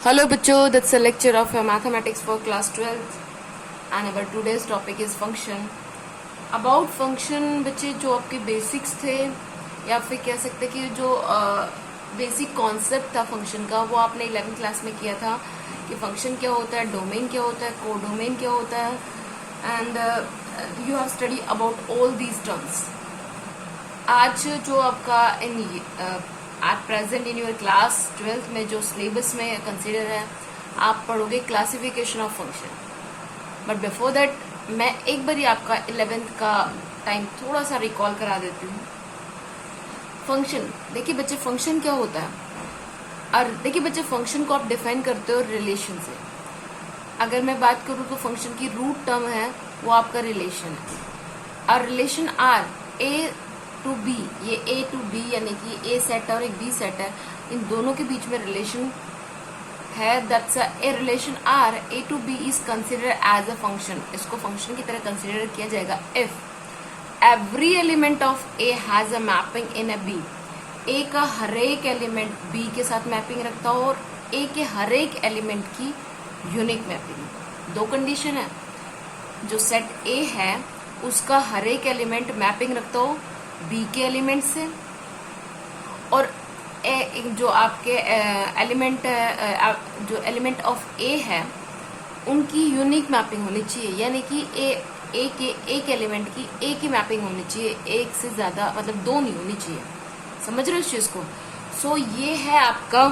Hello बच्चों, that's a lecture of mathematics for class 12th and our today's topic is function. About function बच्चे जो आपके basics थे या फिर कह सकते कि जो बेसिक कॉन्सेप्ट था फंक्शन का वो आपने 11th क्लास में किया था कि फंक्शन क्या होता है, डोमेन क्या होता है, कोडोमेन क्या होता है and you have study about all these terms. आज जो आपका at present in your class 12th में जो सिलेबस में कंसिडर है, आप पढ़ोगे classification of function. But before that मैं एक बार आपका 11th का टाइम थोड़ा सा रिकॉल करा देती हूँ. फंक्शन देखिए बच्चे, फंक्शन क्या होता है. और देखिए बच्चे, फंक्शन को आप डिफाइन करते हो रिलेशन से. अगर मैं बात करूँ तो फंक्शन की रूट टर्म है वो आपका रिलेशन है. और relation are A to B, ये ए टू बी यानी कि ए सेट है और एक बी सेट है, इन दोनों के बीच में रिलेशन है. That's a relation are A to B is consider as a function. इसको फंक्शन की तरह कंसिडर किया जाएगा if every element of A has a mapping in a B. A का हर एक एलिमेंट बी के साथ मैपिंग रखता हो और ए के हर एक एलिमेंट की यूनिक मैपिंग. दो कंडीशन है. जो सेट ए है उसका हर एक एलिमेंट मैपिंग रखता हो बी के एलिमेंट से, और जो आपके एलिमेंट जो एलिमेंट ऑफ ए है उनकी यूनिक मैपिंग होनी चाहिए. यानी कि ए के एक एलिमेंट की ए की मैपिंग होनी चाहिए, एक से ज्यादा मतलब दो नहीं होनी चाहिए. समझ रहे हो इस चीज को. सो ये है आपका,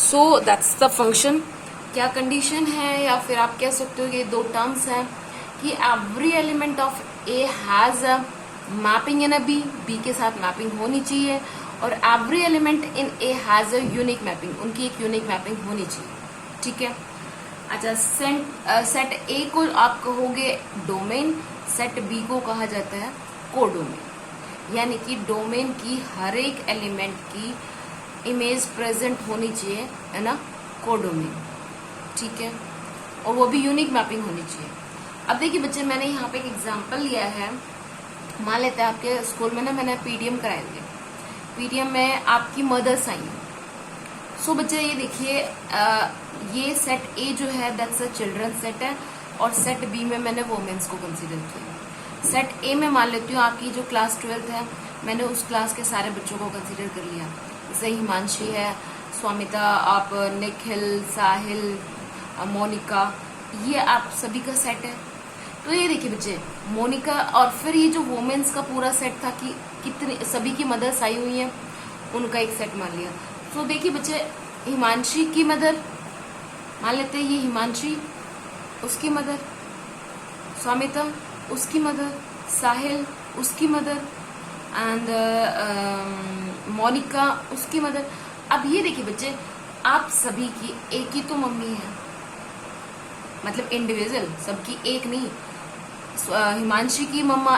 सो दैट्स द फंक्शन. क्या कंडीशन है या फिर आप कह सकते हो ये दो टर्म्स हैं कि every element of A has a mapping in a B, बी के साथ मैपिंग होनी चाहिए, और every element in A has a unique mapping, उनकी एक यूनिक मैपिंग होनी चाहिए. ठीक है. अच्छा, सेट ए को आप कहोगे डोमेन, सेट बी को कहा जाता है कोडोमेन. यानी कि डोमेन की हर एक एलिमेंट की इमेज प्रेजेंट होनी चाहिए, है ना, कोडोमेन. ठीक है. और वो भी यूनिक मैपिंग होनी चाहिए. अब देखिए बच्चे, मैंने यहाँ पे एक एग्जांपल लिया है. मान लेते हैं आपके स्कूल में ना मैंने पीडीएम कराए थे. पीडीएम में आपकी मदर्स आई. सो बच्चे ये देखिए, ये सेट ए जो है दैट्स अ चिल्ड्रन सेट है, और सेट बी में मैंने वोमेन्स को कंसिडर किया. सेट ए में मान लेती हूँ आपकी जो क्लास 12th है, मैंने उस क्लास के सारे बच्चों को कंसिडर कर लिया. जैसे हिमांशी है, स्वामिता, आप निखिल, साहिल, मोनिका, ये आप सभी का सेट है. तो ये देखिए बच्चे, मोनिका और फिर ये जो वोमेन्स का पूरा सेट था कि कितने सभी की मदर्स आई हुई हैं, उनका एक सेट मान लिया. तो देखिए बच्चे, हिमांशी की मदर मान लेते हैं, ये हिमांशी, उसकी मदर स्वामिता, उसकी मदर साहिल, उसकी मदर एंड मोनिका, उसकी मदर. अब ये देखिए बच्चे, आप सभी की एक ही तो मम्मी है, मतलब इंडिविजुअल, सबकी एक नहीं. हिमांशी की मम्मा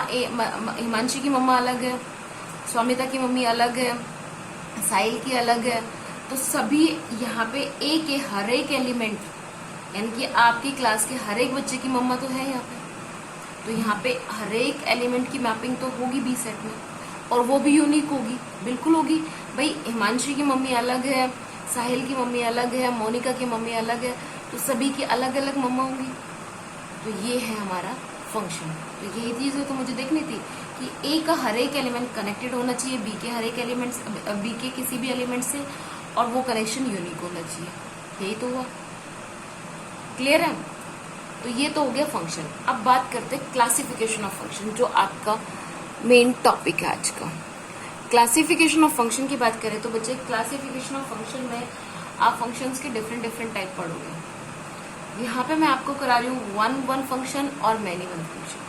अलग है, स्वामिता की मम्मी अलग है, साहिल की अलग है. तो सभी यहाँ पे ए के हर एक एलिमेंट, यानी कि आपकी क्लास के हर एक बच्चे की मम्मा तो है यहाँ पे. तो यहाँ पे हर एक एलिमेंट की मैपिंग तो होगी बी सेट में, और वो भी यूनिक होगी. बिल्कुल होगी भाई. हिमांशी की मम्मी अलग है, साहिल की मम्मी अलग है, मोनिका की मम्मी अलग है, तो सभी की अलग अलग मम्मा होंगी. तो ये है हमारा फंक्शन. तो यही चीज तो मुझे देखनी थी कि ए का हर एक एलिमेंट कनेक्टेड होना चाहिए बी के हर एक एलिमेंट, बी के किसी भी एलिमेंट से, और वो कनेक्शन यूनिक होना चाहिए. यही तो हुआ. क्लियर है. तो ये तो हो गया फंक्शन. अब बात करते हैं क्लासिफिकेशन ऑफ फंक्शन, जो आपका मेन टॉपिक है आज का. क्लासिफिकेशन ऑफ फंक्शन की बात करें तो बच्चे, क्लासिफिकेशन ऑफ फंक्शन में आप फंक्शंस के डिफरेंट टाइप पढ़ोगे. यहाँ पे मैं आपको करा रही हूँ वन फंक्शन और मैनी वन फंक्शन.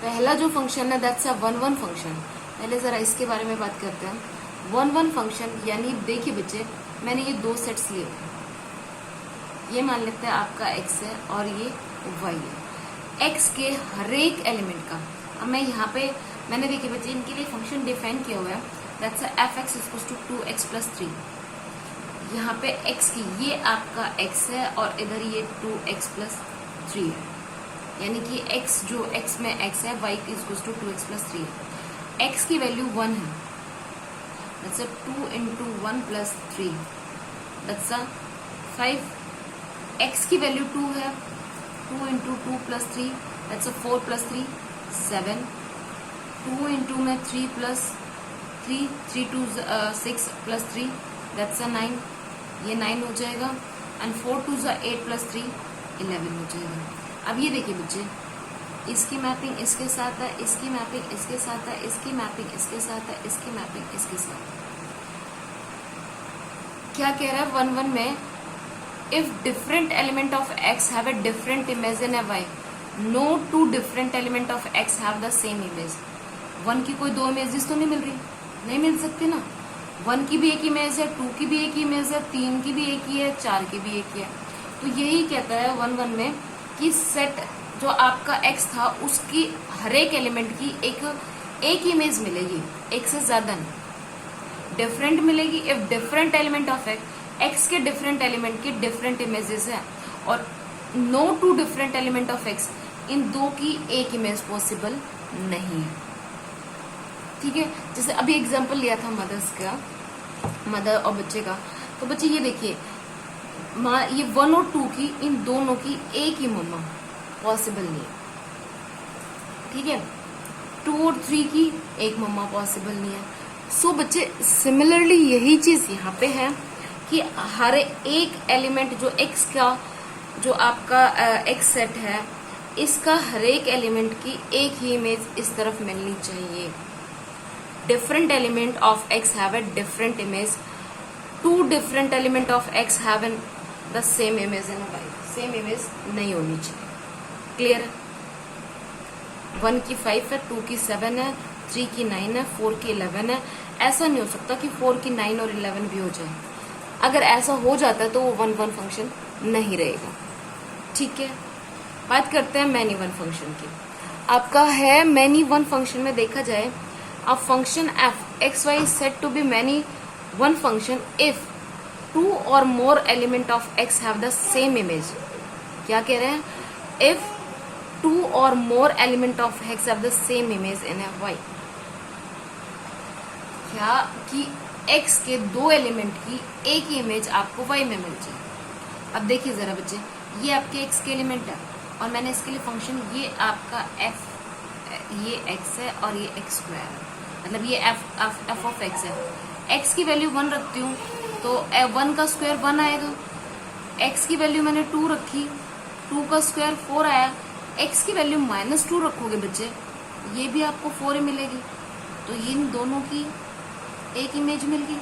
पहला जो फंक्शन है दैट्स अ वन फंक्शन. पहले जरा इसके बारे में बात करते हैं. वन फंक्शन यानी देखिए बच्चे, मैंने ये दो सेट्स लिए. ये मान लेते हैं आपका एक्स है और ये वाई है. एक्स के हर एक एलिमेंट का, अब मैं यहाँ पे मैंने देखिए बच्चे इनके लिए फंक्शन डिफाइन किया हुआ है. That's f x equals to 2x+3. यहाँ पे x की ये आपका x है और इधर ये 2x+3 है. यानी कि x जो x में x है, y इक्वल्स टू 2x+3 है. x की वैल्यू 1 है that's a 2 into 1 plus 3, that's a 5. x की वैल्यू 2 है, 2 into 2 plus 3, that's a 4 plus 3 7. 2 into में 3 plus 3, 3 to 6 plus 3, that's a 9, ये 9 हो जाएगा. एंड 4 to 8 plus 3 11 हो जाएगा. अब ये देखिए बच्चे, इसकी मैपिंग इसके साथ है, इसकी मैपिंग इसके साथ है, इसकी मैपिंग इसके साथ है, इसकी मैपिंग इसके साथ है. क्या कह रहा है 1 1 में, if different element of x have a different image in a y, no two different element of x have the same image. 1 की कोई 2 इमेजेस तो नहीं मिल रही, नहीं मिल सकती ना. 1 की भी एक इमेज है, 2 की भी एक इमेज है, 3 की भी एक ही है, 4 की भी एक ही है. तो यही कहता है 1 1 में कि सेट जो आपका x था उसकी हर एक एलिमेंट की एक इमेज मिलेगी, एक से ज्यादा नहीं. डिफरेंट मिलेगी if different element of x के डिफरेंट एलिमेंट की डिफरेंट इमेजेस है, और no two different element of x, इन दो की एक इमेज पॉसिबल नहीं है. ठीक है, जैसे अभी एग्जांपल लिया था मदर और बच्चे का. तो बच्चे ये देखिए, ये 1 और 2 की, इन दोनों की एक ही मम्मा पॉसिबल नहीं है. ठीक है, 2 और 3 की एक मम्मा पॉसिबल नहीं है. सो बच्चे सिमिलरली यही चीज यहाँ पे है कि हर एक एलिमेंट जो x का, जो आपका x सेट है, इसका हर एक एलिमेंट की एक ही इमेज इस तरफ मिलनी चाहिए. Different element of x have a different image. Two different element of x have the same image in y. Same image नहीं होनी चाहिए. क्लियर है? 1 की 5 है, 2 की 7 है, 3 की 9 है, 4 की 11 है. ऐसा नहीं हो सकता कि 4 की 9 और 11 भी हो जाए. अगर ऐसा हो जाता है तो वो 1 1 फंक्शन नहीं रहेगा. ठीक है, बात करते हैं मैनी वन फंक्शन की. आपका है मैनी वन फंक्शन में देखा जाए, a function f x y is said to be many one function if two or more element of x have the same image. क्या कह रहे हैं? if two or more element of x have the same image in a y. क्या कि x के दो element की एक ही इमेज आपको y में मिल जाए. अब देखिए जरा बच्चे, ये आपके x के एलिमेंट है और मैंने इसके लिए फंक्शन, ये आपका f, ये x है और ये x स्क्वायर है, मतलब ये f ऑफ x है. x की वैल्यू 1 रखती हूँ तो 1 का स्क्वायर 1 आएगा. x की वैल्यू मैंने 2 रखी, 2 का स्क्वायर 4 आया. x की वैल्यू -2 रखोगे बच्चे, ये भी आपको 4 ही मिलेगी. तो इन दोनों की एक इमेज मिल गई.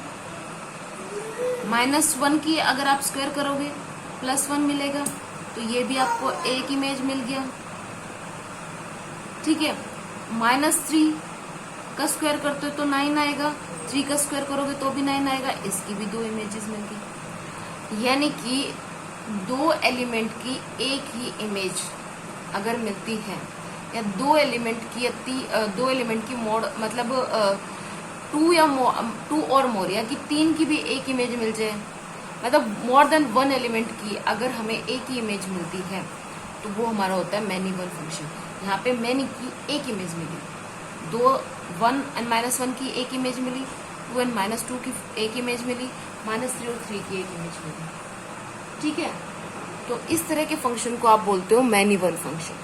-1 की अगर आप स्क्वायर करोगे +1 मिलेगा, तो ये भी आपको एक इमेज मिल गया. ठीक है, -3 का स्क्वायर करते हो तो 9 आएगा, 3 का स्क्वायर करोगे तो भी 9 आएगा. इसकी भी 2 इमेजेस मिल गई. यानी कि दो एलिमेंट की एक ही इमेज अगर मिलती है, या दो एलिमेंट की मोड, मतलब 2 और मोर, या कि 3 की भी एक इमेज मिल जाए, मतलब मोर देन 1 एलिमेंट की अगर हमें एक ही इमेज मिलती है, तो वो हमारा होता है मैनी वन फंक्शन. यहाँ पे मैनी की एक इमेज मिली, 1 and -1 की एक इमेज मिली, 2 and -2 की एक इमेज मिली, -3 और 3 की एक इमेज मिली. ठीक है, तो इस तरह के फंक्शन को आप बोलते हो मैनी वन फंक्शन.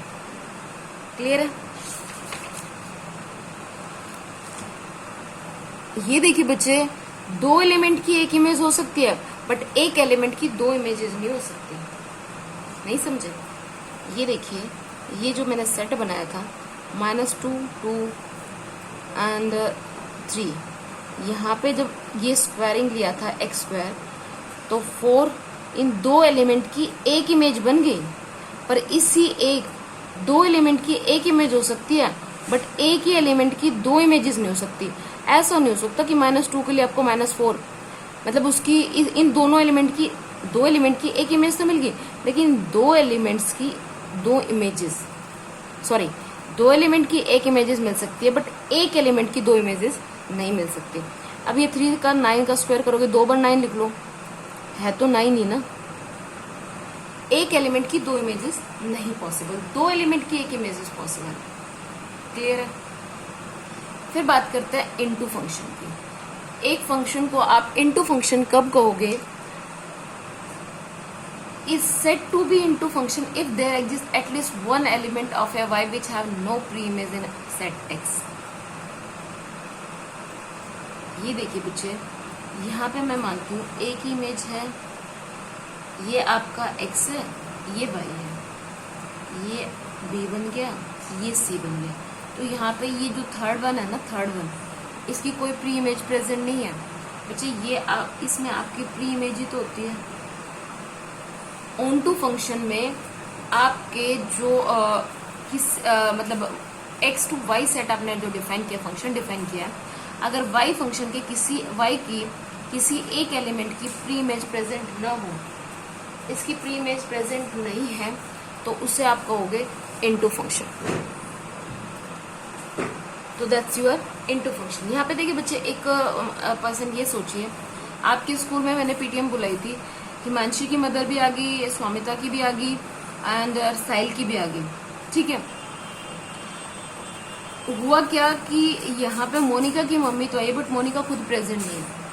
क्लियर है? ये देखिए बच्चे, दो एलिमेंट की एक इमेज हो सकती है, बट एक एलिमेंट की 2 इमेजेस नहीं हो सकती. नहीं समझे? ये देखिए, ये जो मैंने सेट बनाया था, -2 2 एंड 3, यहाँ पे जब ये स्क्वायरिंग लिया था x स्क्वायर, तो 4, इन 2 एलिमेंट की एक इमेज बन गई. पर इसी दो एलिमेंट की एक इमेज हो सकती है, बट एक ही एलिमेंट की 2 इमेजेस नहीं हो सकती. ऐसा नहीं हो सकता कि -2 के लिए आपको -4, मतलब उसकी इन दोनों एलिमेंट की 2 एलिमेंट की एक इमेज तो मिल गई, लेकिन 2 एलिमेंट्स की 2 इमेजेस, सॉरी, 2 एलिमेंट की एक इमेजेस मिल सकती है, बट एक एलिमेंट की 2 इमेजेस नहीं मिल सकती. अब ये 3 का 9 का स्क्वायर करोगे, 2 बार 9 लिख लो, है तो 9 ही ना. एक एलिमेंट की 2 इमेजेस नहीं पॉसिबल, 2 एलिमेंट की एक इमेजेस पॉसिबल. क्लियर है? फिर बात करते हैं इनटू फंक्शन की. एक फंक्शन को आप इनटू फंक्शन कब कहोगे? is said to be into function if there exists at least one element of a y which have no pre-image in set x. ये देखिए बच्चे, यहाँ पे मैं मानती हूँ एक इमेज है, ये आपका x है, ये y है, ये b बन गया, ये c बन गया। तो यहाँ पे ये जो थर्ड वन है ना, थर्ड वन, इसकी कोई प्री इमेज प्रेजेंट नहीं है बच्चे। ये इसमें आपकी प्री इमेज ही तो होती है। ऑन टू फंक्शन में आपके जो मतलब x टू y सेट आपने जो डिफाइन किया, फंक्शन डिफाइन किया, अगर y फंक्शन के किसी एक एलिमेंट की प्री इमेज प्रेजेंट न हो, इसकी प्री इमेज प्रेजेंट नहीं है, तो उसे आप कहोगे इनटू फंक्शन। तो दैट्स योर इनटू फंक्शन। यहाँ पे देखिए बच्चे, एक पर्सन ये सोचिए, आपके स्कूल में मैंने पीटीएम बुलाई थी, हिमांशी की मदर भी आ गई, स्वामिता की भी आ गई एंड साहिल की भी आ गई, ठीक है। हुआ क्या कि यहाँ पे मोनिका की मम्मी तो आई है, बट मोनिका खुद प्रेजेंट नहीं है।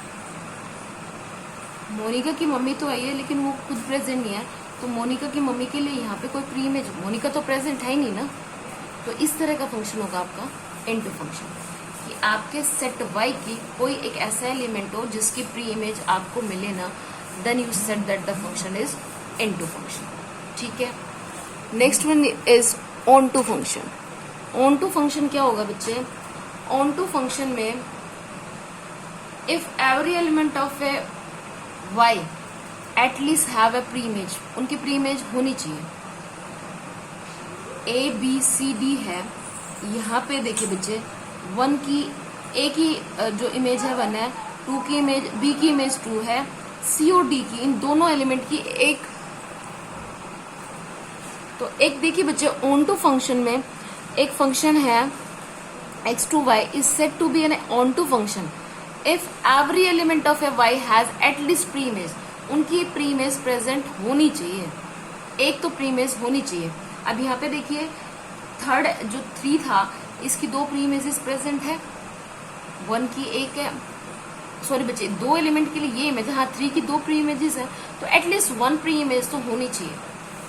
मोनिका की मम्मी तो आई है लेकिन वो खुद प्रेजेंट नहीं है, तो मोनिका की मम्मी के लिए यहाँ पे कोई प्री इमेज, मोनिका तो प्रेजेंट है ही नहीं ना। तो इस तरह का फंक्शन होगा आपका इनटू फंक्शन, कि आपके सेट y की कोई एक ऐसा एलिमेंट हो जिसकी प्री इमेज आपको मिले ना, then you set that the function is into function, ठीक है। Next one is onto function. Onto function क्या होगा बच्चे? ऑन टू फंक्शन में if every element of A y at least have a pre image, उनकी pre image होनी चाहिए। ए B C D है, यहाँ पे देखिए बच्चे, वन की ए की जो इमेज है 1 है, 2 की इमेज, बी की इमेज 2 है, सी और डी की, इन दोनों एलिमेंट की एक। तो एक देखिए बच्चे, ऑन टू फंक्शन में एक फंक्शन है x to y is set to be an onto function if every element of A y has at least pre image, उनकी प्री इमेज प्रेजेंट होनी चाहिए, एक तो प्री इमेज होनी चाहिए। अब यहाँ पे देखिए, थर्ड जो 3 था, इसकी 2 प्री इमेजेस प्रेजेंट है, 1 की एक है, सॉरी बच्चे 2 एलिमेंट के लिए ये इमेज, हाँ 3 की 2 प्री इमेजेस है, तो एटलीस्ट 1 प्री इमेज तो होनी चाहिए।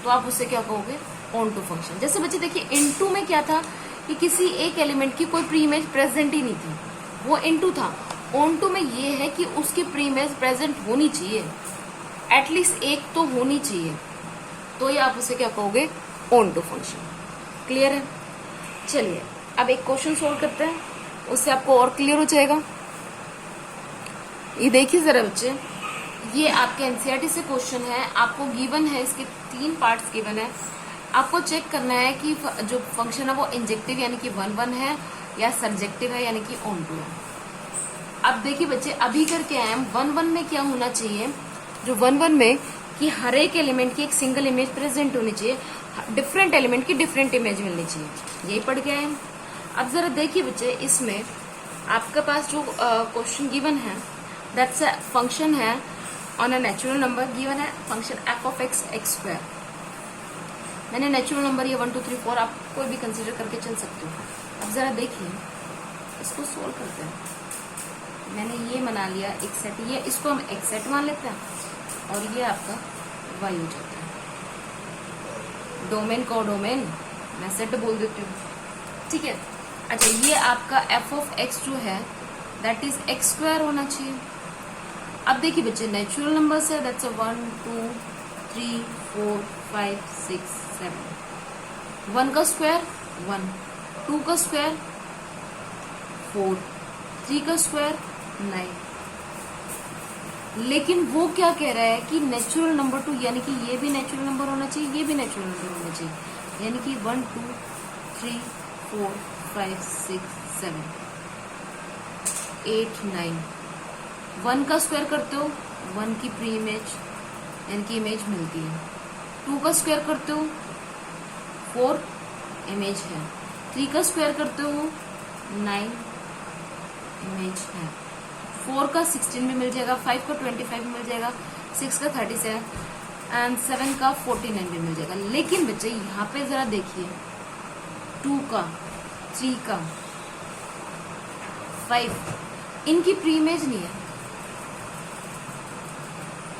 तो आप उससे क्या कहोगे? Onto function. जैसे बच्चे देखिए, इनटू में क्या था कि किसी एक एलिमेंट की कोई प्री इमेज प्रेजेंट ही नहीं थी, वो इनटू था। ऑन टू में ये है कि उसकी प्री इमेज प्रेजेंट होनी चाहिए, एटलीस्ट एक तो होनी चाहिए, तो ये आप उसे क्या कहोगे? Onto function. क्लियर है? चलिए अब एक क्वेश्चन सोल्व करते हैं, उससे आपको और क्लियर हो जाएगा। ये देखिए जरा बच्चे, ये आपके एनसीईआरटी से क्वेश्चन है, आपको गिवन है, इसके 3 पार्ट्स गिवन है। आपको चेक करना है कि जो फंक्शन है वो इंजेक्टिव यानी कि 1-1 है या सर्जेक्टिव है यानी कि ऑन टू है। अब देखिए बच्चे, अभी करके आए हम 1-1 में क्या होना चाहिए, जो 1-1 में कि हर एक एलिमेंट की एक सिंगल इमेज प्रेजेंट होनी चाहिए, डिफरेंट एलिमेंट की डिफरेंट इमेज मिलनी चाहिए, यही पढ़ के आए हम। अब जरा देखिए बच्चे, इसमें आपके पास जो क्वेश्चन गिवन है, दैट्स अ फंक्शन है on a natural number, given है function f of x x²। मैंने नेचुरल नंबर ये 1 2 3 4 आप कोई भी कंसिडर करके चल सकते हो। अब जरा देखिए, इसको सोल्व करते हैं। मैंने ये बना लिया एक सेट, ये इसको हम एक सेट मान लेते हैं, और ये आपका y हो जाता है। डोमेन को डोमेन मैं सेट बोल देती हूँ, ठीक है। अच्छा, ये आपका f of x जो है दैट इज x² होना चाहिए। अब देखिए बच्चे, नेचुरल नंबर है, दैट्स 1 2 3 4 5 6 7। 1 का स्क्वायर 1, 2 का स्क्वायर 4, 3 का स्क्वायर 9। लेकिन वो क्या कह रहा है कि नेचुरल नंबर 2 यानी कि ये भी नेचुरल नंबर होना चाहिए, ये भी नेचुरल नंबर होना चाहिए, यानी कि 1 2 3 4 5 6 7 8 9। 1 का स्क्वायर करते हो 1 की प्री इमेज यानी कि इमेज मिलती है, 2 का स्क्वायर करते हो 4 इमेज है, 3 का स्क्वायर करते हो 9 इमेज है, 4 का 16 भी मिल जाएगा, 5 का 25 भी मिल जाएगा, 6 का 37 एंड 7 का 49 भी मिल जाएगा। लेकिन बच्चे यहाँ पे जरा देखिए, 2 का 3 का 5 इनकी प्री इमेज नहीं है।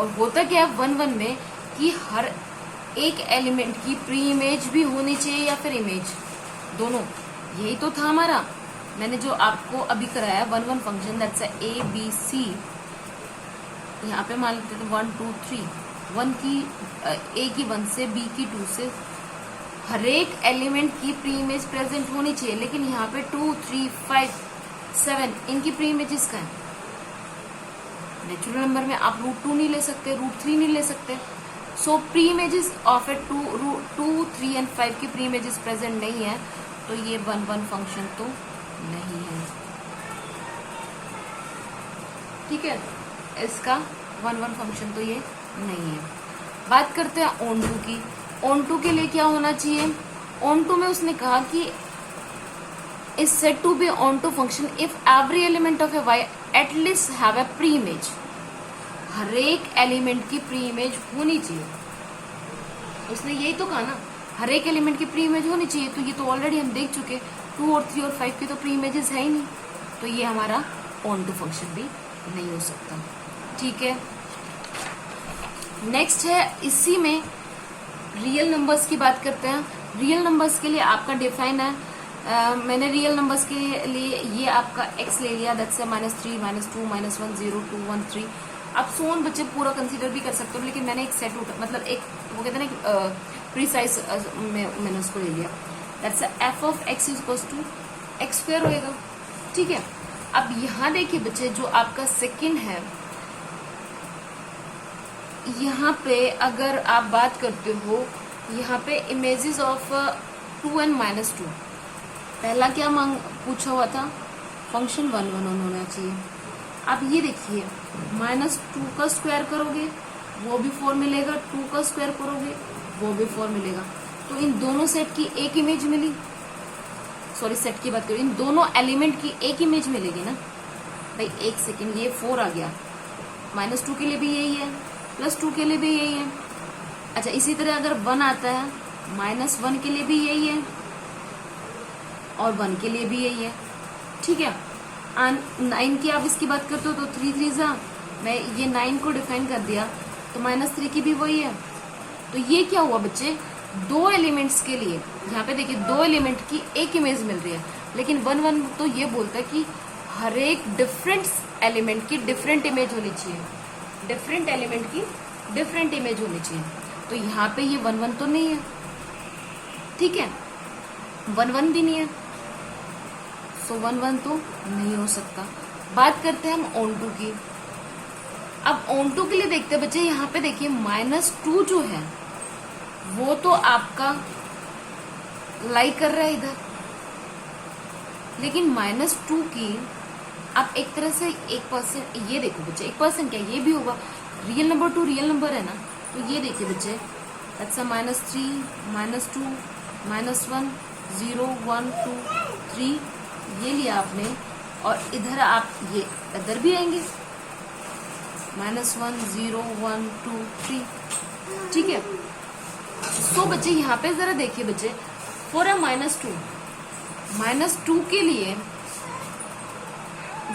और होता क्या है 1-1 में कि हर एक एलिमेंट की प्री इमेज भी होनी चाहिए या फिर इमेज, दोनों। यही तो था हमारा, मैंने जो आपको अभी कराया 1-1 function, that's A B C. यहाँ पे मान लेते थे 1 2 3, 1 की ए की 1 से, बी की 2 से, हर एक एलिमेंट की प्री इमेज प्रेजेंट होनी चाहिए। लेकिन यहाँ पे 2 3 5 7 इनकी प्री इमेजेस का है। नेचुरल नंबर में आप √2 नहीं ले सकते, √3 नहीं ले सकते। सो pre images of A 2 3 and 5 की प्री इमेजेस प्रेजेंट नहीं है, तो ये 1-1 फंक्शन तो नहीं है। ठीक है, इसका 1-1 फंक्शन तो ये नहीं है। बात करते हैं ऑन टू की। ऑन टू के लिए क्या होना चाहिए? ऑन टू में उसने कहा कि is said to be onto function if every element of a Y at least have a pre image. हर एक एलिमेंट की प्री इमेज होनी चाहिए। उसने यही तो कहा ना, हर एक एलिमेंट की प्री इमेज होनी चाहिए। तो ये तो ऑलरेडी हम देख चुके, 2 और 3 और 5 की तो प्री इमेजेस है ही नहीं, तो ये हमारा ऑन टू फंक्शन भी नहीं हो सकता। ठीक है, नेक्स्ट है इसी में रियल नंबर्स की बात करते हैं। रियल नंबर्स के लिए आपका डिफाइन है, मैंने रियल नंबर्स के लिए ये आपका x ले लिया, दैट्स -3 -2 -1 0 2 1 3। आप सोन बच्चे पूरा कंसीडर भी कर सकते हो, लेकिन मैंने एक सेट मतलब एक वो कहते हैं ना प्रीसाइज मैंने उसको ले लिया, that's f of x equals to x² होएगा। ठीक है, अब यहाँ देखिए बच्चे, जो आपका सेकंड है, यहाँ पे अगर आप बात करते हो, यहाँ पे इमेजेस ऑफ 2 and -2, पहला क्या मांग पूछा हुआ था? फंक्शन 1-1 होना चाहिए। अब ये देखिए, -2 का स्क्वायर करोगे वो भी 4 मिलेगा, 2 का स्क्वायर करोगे वो भी 4 मिलेगा। तो इन दोनों सेट की एक इमेज मिली, सॉरी सेट की बात करो, इन दोनों एलिमेंट की एक इमेज मिलेगी ना भाई। एक सेकेंड, ये 4 आ गया, -2 के लिए भी यही है, +2 के लिए भी यही है। अच्छा, इसी तरह अगर 1 आता है, -1 के लिए भी यही है और 1 के लिए भी यही है। ठीक है, 9 की आप इसकी बात करते हो तो 3 3 जा, मैं ये 9 को डिफाइन कर दिया, तो -3 की भी वही है। तो ये क्या हुआ बच्चे, 2 एलिमेंट्स के लिए, यहाँ पे देखिए 2 एलिमेंट की एक इमेज मिल रही है, लेकिन 1-1 तो ये बोलता है कि हर एक डिफरेंट एलिमेंट की डिफरेंट इमेज होनी चाहिए, डिफरेंट एलिमेंट की डिफरेंट इमेज होनी चाहिए। तो यहाँ पे ये 1-1 तो नहीं है। ठीक है, 1-1 भी नहीं है, सो 1-1 तो नहीं हो सकता। बात करते हैं हम ऑन टू की। अब ऑन टू के लिए देखते हैं बच्चे, यहाँ पे देखिए -2 जो है वो तो आपका लाई कर रहा है इधर, लेकिन -2 की आप एक तरह से 1%, ये देखो बच्चे 1% क्या ये भी होगा, रियल नंबर 2 रियल नंबर है ना। तो ये देखिए बच्चे, दैट्स -3 -2 -1 0 1 2 3 ये लिया आपने, और इधर आप ये इधर भी आएंगे, -1 0 1 2 3। ठीक है, तो बच्चे यहाँ पे जरा देखिए बच्चे, फॉर अ -2 के लिए,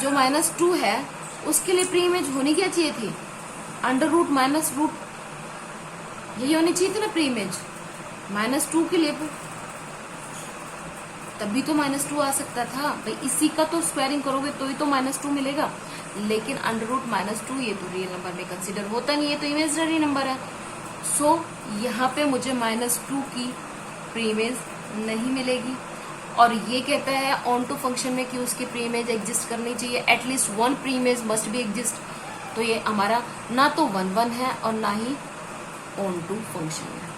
जो -2 है उसके लिए प्री इमेज होनी क्या चाहिए थी? √- √, यही होनी चाहिए थी ना प्री इमेज। -2 के लिए तभी तो -2 आ सकता था भाई, इसी का तो स्क्वायरिंग करोगे तो ही तो -2 मिलेगा। लेकिन √- -2 ये तो रियल नंबर में कंसीडर होता नहीं है, तो इमेजिनरी नंबर है। सो यहाँ पे मुझे -2 की प्री इमेज नहीं मिलेगी। और ये कहता है ऑन टू फंक्शन में कि उसकी प्री इमेज एग्जिस्ट करनी चाहिए, at least 1 pre image must be exist. तो ये हमारा ना तो 1-1 है और ना ही ऑन टू फंक्शन है,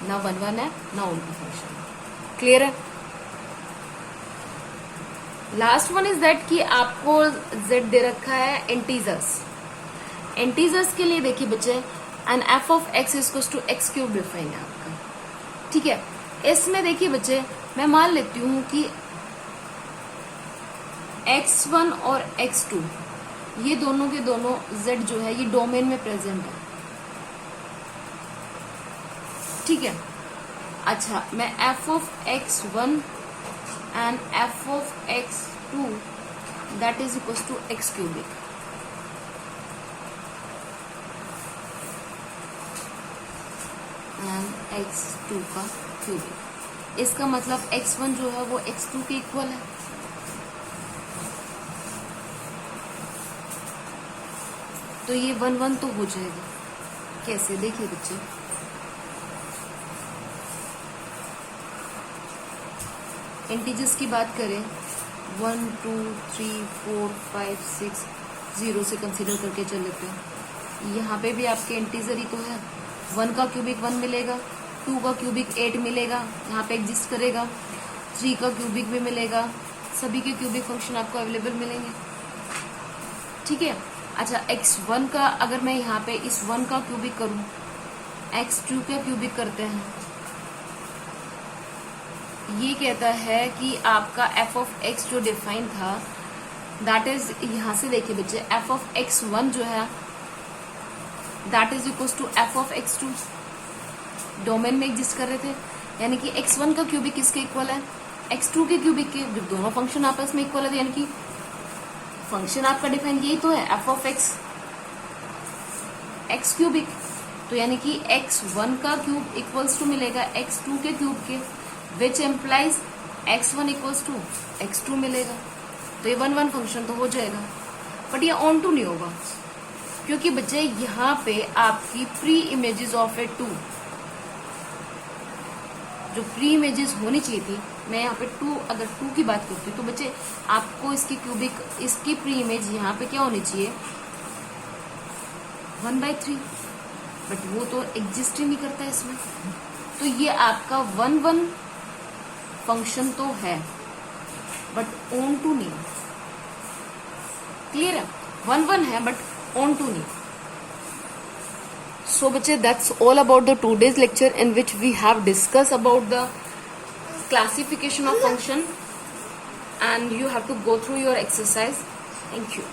ना 1-1 है ना ऑन टू फंक्शन है। क्लियर है? लास्ट वन इज दैट कि आपको z दे रखा है इंटीजर्स। इंटीजर्स के लिए देखिए बच्चे, an f of x equals to x³ define है आपका। ठीक है, इसमें देखिए बच्चे, मैं मान लेती हूं कि x1 और x2 ये दोनों के दोनों z जो है ये डोमेन में प्रेजेंट है। ठीक है, अच्छा मैं f of x1 and f of x2 that is equal to x cubic. And x2 का क्यूबिक। इसका मतलब x1 जो है वो x2 के इक्वल है। तो ये 1 1 तो हो जाएगा। कैसे, देखिए बच्चे, इंटीजर्स की बात करें 1 2 3 4 5 6 0 से कंसीडर करके चल लेते हैं। यहाँ पे भी आपके इंटीजर ही तो है। 1 का क्यूबिक 1 मिलेगा, 2 का क्यूबिक 8 मिलेगा, यहाँ पे एग्जिस्ट करेगा। 3 का क्यूबिक भी मिलेगा। सभी के क्यूबिक फंक्शन आपको अवेलेबल मिलेंगे, ठीक है। अच्छा, x1 का अगर मैं यहाँ पे इस 1 का क्यूबिक करूं, x2 का क्यूबिक करते हैं, ये कहता है कि आपका f ऑफ x जो डिफाइन था, दैट इज, यहां से देखिए बच्चे, f ऑफ x1 जो है that is equal to f of x2। Domain में एग्जिस्ट कर रहे थे, यानी कि x1 का क्यूबिक किसके इक्वल है, x2 के क्यूबिक के। जब दोनों फंक्शन आपस में इक्वल है, यानी कि फंक्शन आपका डिफाइन यही तो है, f ऑफ x क्यूबिक। तो यानी कि x1 का क्यूब इक्वल्स टू मिलेगा x2 के क्यूब के, which implies x1 equals to x2 मिलेगा। तो ये 1 1 फंक्शन तो हो जाएगा, बट ये ऑन टू नहीं होगा, क्योंकि बच्चे यहाँ पे आपकी प्री इमेजेस ऑफ ए 2, जो प्री इमेजेस होनी चाहिए थी, मैं यहाँ पे 2, अगर 2 की बात करती हूँ तो बच्चे आपको इसकी क्यूबिक, इसकी प्री इमेज यहाँ पे क्या होनी चाहिए, 1/3, बट वो तो एग्जिस्ट ही नहीं करता इसमें। तो ये आपका 1 1 फंक्शन तो है, बट ऑन टू नहीं। क्लियर है, 1 1 है बट ऑन टू नहीं। So bache, that's all about the today's lecture, in which we have discussed about the classification of function, and you have to go through your exercise. Thank you.